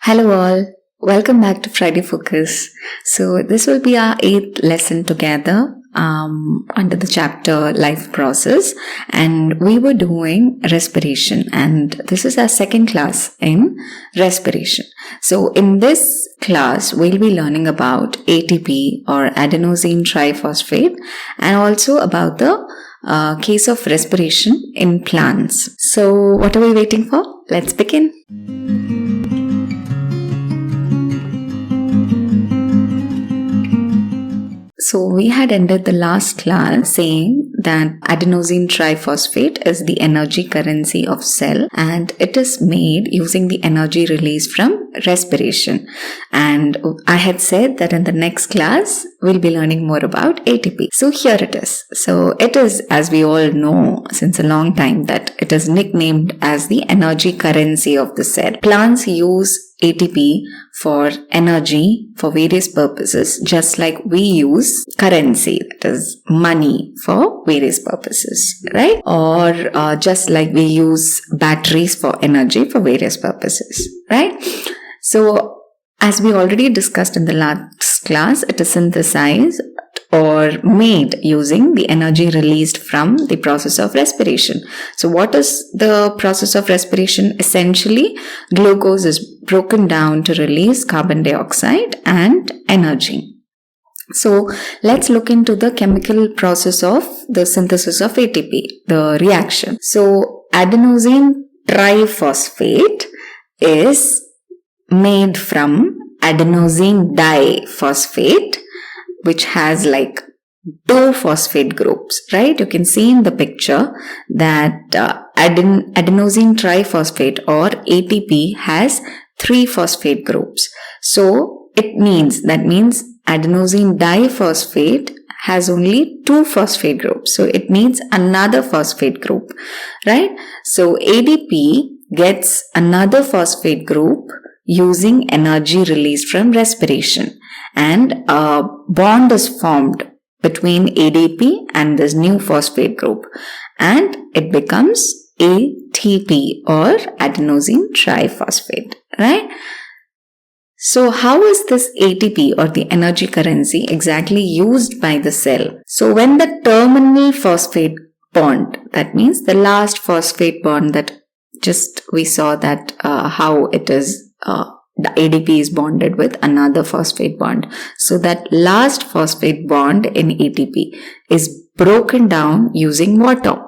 Hello all, welcome back to Friday Focus. So this will be our 8th lesson together under the chapter Life Process, and we were doing respiration, and this is our second class in respiration. So in this class we'll be learning about ATP or adenosine triphosphate and also about the case of respiration in plants. So what are we waiting for? Let's begin. So we had ended the last class saying that adenosine triphosphate is the energy currency of cell, and it is made using the energy released from respiration. And I had said that in the next class we'll be learning more about ATP. So here it is. So it is, as we all know since a long time, that it is nicknamed as the energy currency of the cell. Plants use ATP for energy for various purposes, just like we use currency, that is money, for various purposes, right? Or just like we use batteries for energy for various purposes, right? So as we already discussed in the last class, it is synthesized or made using the energy released from the process of respiration. So what is the process of respiration? Essentially, glucose is broken down to release carbon dioxide and energy. So let's look into the chemical process of the synthesis of ATP, the reaction. So adenosine triphosphate is made from adenosine diphosphate, which has like two phosphate groups, right? You can see in the picture that adenosine triphosphate or ATP has three phosphate groups. So that means adenosine diphosphate has only two phosphate groups. So it needs another phosphate group, right? So ADP gets another phosphate group using energy released from respiration, and a bond is formed between ADP and this new phosphate group, and it becomes ATP or adenosine triphosphate, right? So how is this ATP or the energy currency exactly used by the cell? So when the terminal phosphate bond, that means the last phosphate bond that just we saw that how it is the ADP is bonded with another phosphate bond. So that last phosphate bond in ATP is broken down using water.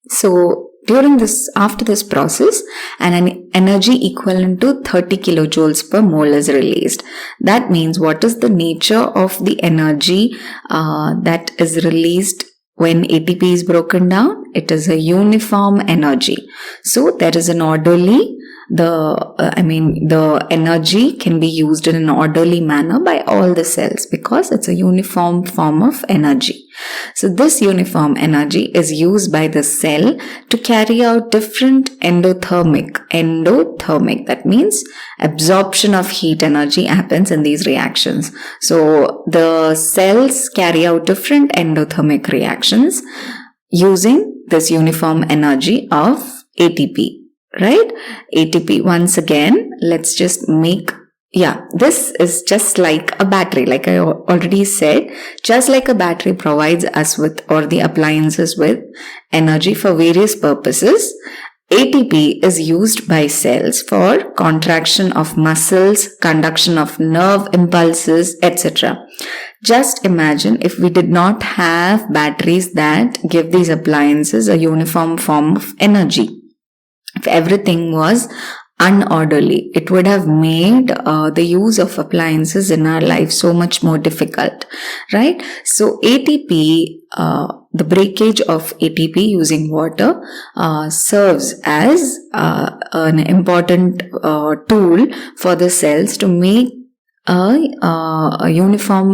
So after this process, an energy equivalent to 30 kilojoules per mole is released. That means what is the nature of the energy that is released when ATP is broken down? It is a uniform energy. So there is an orderly, the energy can be used in an orderly manner by all the cells because it's a uniform form of energy. So this uniform energy is used by the cell to carry out different endothermic, that means absorption of heat energy happens in these reactions. So the cells carry out different endothermic reactions using this uniform energy of ATP. Right? ATP, once again, let's just this is just like a battery. Like I already said, just like a battery provides us with, or the appliances with, energy for various purposes, ATP is used by cells for contraction of muscles, conduction of nerve impulses, etc. Just imagine if we did not have batteries that give these appliances a uniform form of energy. If everything was unorderly, it would have made the use of appliances in our life so much more difficult, right? So ATP, the breakage of ATP using water serves as an important tool for the cells to make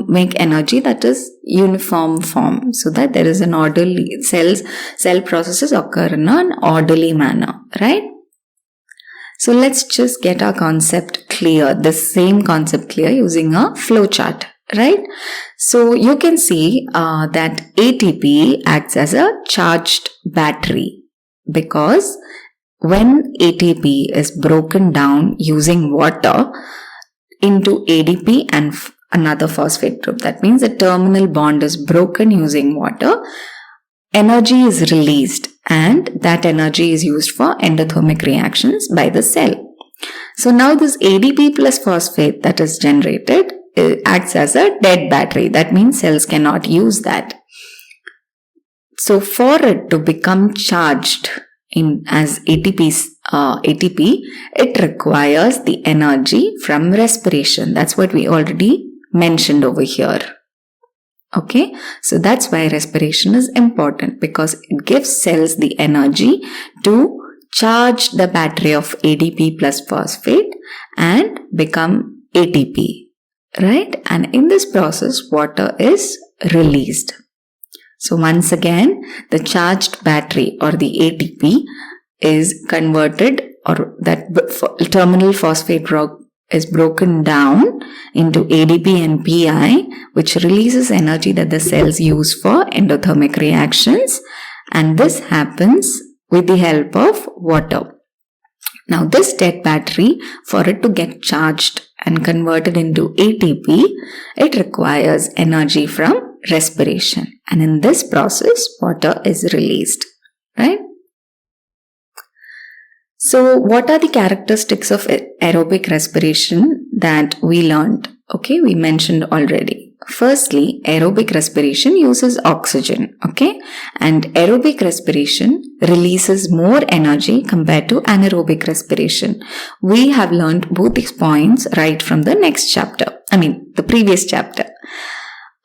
make energy that is uniform form, so that there is an orderly cell processes occur in an orderly manner, right? So let's just get our concept clear, the same concept clear using a flow chart, right? So you can see that ATP acts as a charged battery because when ATP is broken down using water into ADP and another phosphate group, that means the terminal bond is broken using water, energy is released and that energy is used for endothermic reactions by the cell. So now this ADP plus phosphate that is generated acts as a dead battery. That means cells cannot use that. So for it to become charged as ATP, it requires the energy from respiration. That's what we already mentioned over here. Okay, so that's why respiration is important, because it gives cells the energy to charge the battery of ADP plus phosphate and become ATP, right? And in this process, water is released. So once again, the charged battery or the ATP is converted, or that terminal phosphate rock is broken down into ADP and PI, which releases energy that the cells use for endothermic reactions, and this happens with the help of water. Now this dead battery, for it to get charged and converted into ATP, it requires energy from respiration, and in this process water is released, right? So what are the characteristics of aerobic respiration that we learned? Okay, we mentioned already. Firstly, aerobic respiration uses oxygen, okay? And aerobic respiration releases more energy compared to anaerobic respiration. We have learned both these points right from the the previous chapter.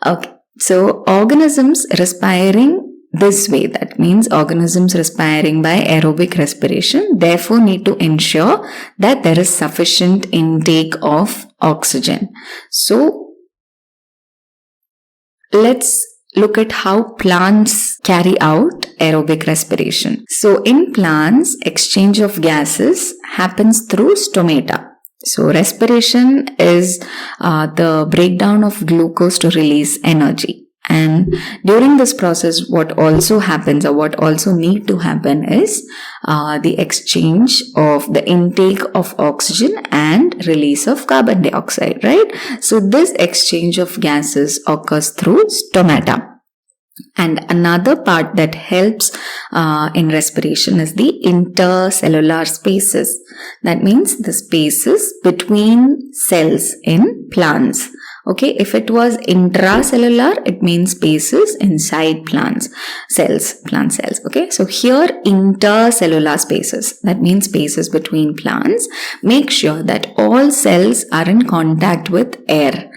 Okay, so organisms respiring this way, that means organisms respiring by aerobic respiration, therefore need to ensure that there is sufficient intake of oxygen. So let's look at how plants carry out aerobic respiration. So in plants, exchange of gases happens through stomata. So respiration is the breakdown of glucose to release energy. And during this process, what also happens, or what also need to happen, is the exchange of the intake of oxygen and release of carbon dioxide, right? So this exchange of gases occurs through stomata. And another part that helps in respiration is the intercellular spaces. That means the spaces between cells in plants. Okay, if it was intracellular, it means spaces inside plant cells. Okay, so here intercellular spaces, that means spaces between plants. Make sure that all cells are in contact with air,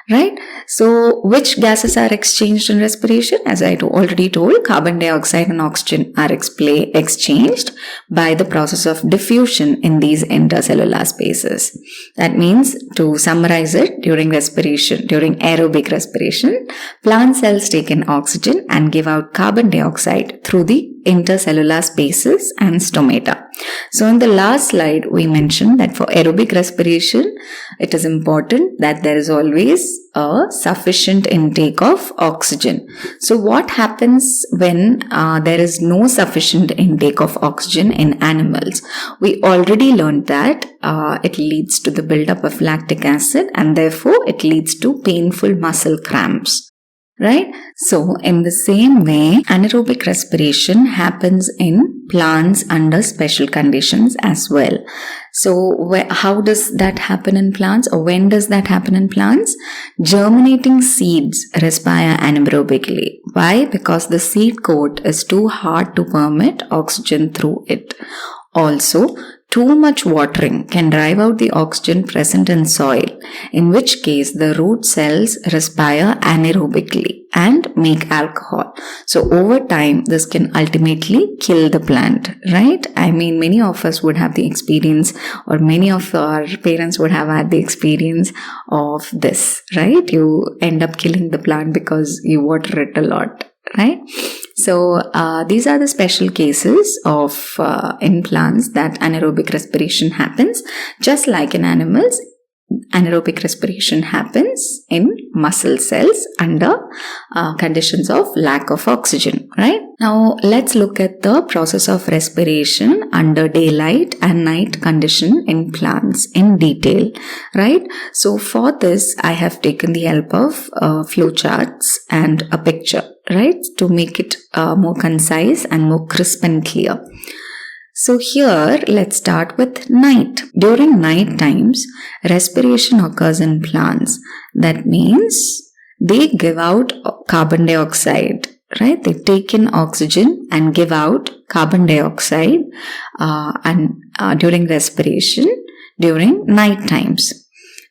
right? So which gases are exchanged in respiration? As I already told, carbon dioxide and oxygen are exchanged by the process of diffusion in these intercellular spaces. That means, to summarize it, during aerobic respiration, plant cells take in oxygen and give out carbon dioxide through the intercellular spaces and stomata. So in the last slide, we mentioned that for aerobic respiration, it is important that there is always a sufficient intake of oxygen. So what happens when there is no sufficient intake of oxygen in animals? We already learned that it leads to the buildup of lactic acid, and therefore it leads to painful muscle cramps. Right? So in the same way, anaerobic respiration happens in plants under special conditions as well. So how does that happen in plants, or when does that happen in plants? Germinating seeds respire anaerobically. Why? Because the seed coat is too hard to permit oxygen through it. Also, too much watering can drive out the oxygen present in soil, in which case the root cells respire anaerobically and make alcohol. So over time, this can ultimately kill the plant, right? I mean, many of us would have the experience, or many of our parents would have had the experience of this, right? You end up killing the plant because you water it a lot, right? So these are the special cases of in plants that anaerobic respiration happens. Just like in animals, anaerobic respiration happens in muscle cells under conditions of lack of oxygen, right? Now let's look at the process of respiration under daylight and night condition in plants in detail, right? So for this, I have taken the help of flowcharts and a picture, right, to make it more concise and more crisp and clear. So here, let's start with night. During night times, respiration occurs in plants. That means they give out carbon dioxide, right? They take in oxygen and give out carbon dioxide during respiration during night times.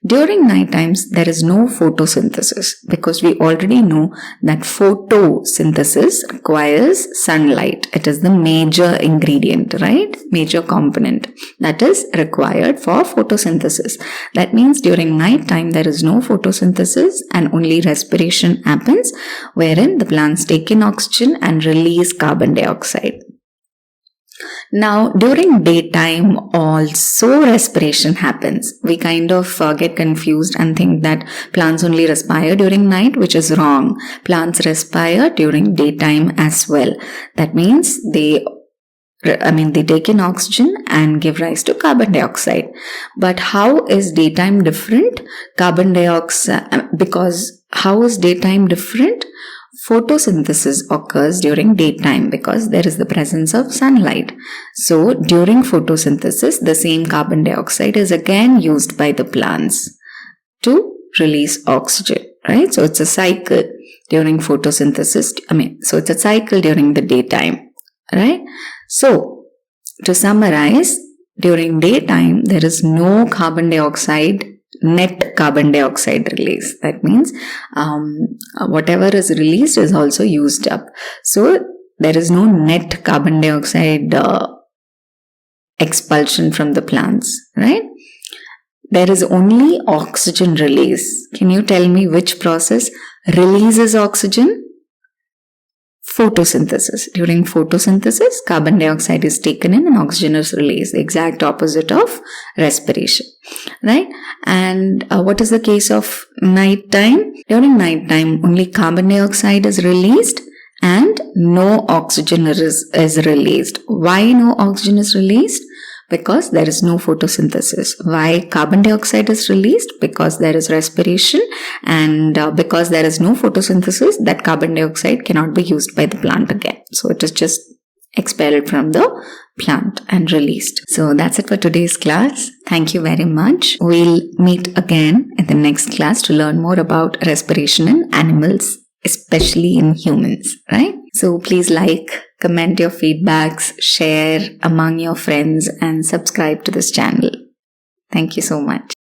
During night times, there is no photosynthesis because we already know that photosynthesis requires sunlight. It is the major ingredient, right? Major component that is required for photosynthesis. That means during night time, there is no photosynthesis and only respiration happens, wherein the plants take in oxygen and release carbon dioxide. Now, during daytime also respiration happens. We kind of get confused and think that plants only respire during night, which is wrong. Plants respire during daytime as well. That means they take in oxygen and give rise to carbon dioxide. But how is daytime different? Because how is daytime different? Photosynthesis occurs during daytime because there is the presence of sunlight. So during photosynthesis, the same carbon dioxide is again used by the plants to release oxygen, right? So it's a cycle during photosynthesis. So it's a cycle during the daytime, right? So to summarize, during daytime, there is no net carbon dioxide release. That means whatever is released is also used up. So there is no net carbon dioxide expulsion from the plants, right? There is only oxygen release. Can you tell me which process releases oxygen? Photosynthesis. During photosynthesis, carbon dioxide is taken in and oxygen is released. The exact opposite of respiration, right? And what is the case of nighttime? During nighttime, only carbon dioxide is released and no oxygen is released. Why no oxygen is released? Because there is no photosynthesis. Why carbon dioxide is released? Because there is respiration, and because there is no photosynthesis, that carbon dioxide cannot be used by the plant again. So it is just expelled from the plant and released. So that's it for today's class. Thank you very much. We'll meet again in the next class to learn more about respiration in animals, especially in humans, right? So please like, comment your feedbacks, share among your friends, and subscribe to this channel. Thank you so much.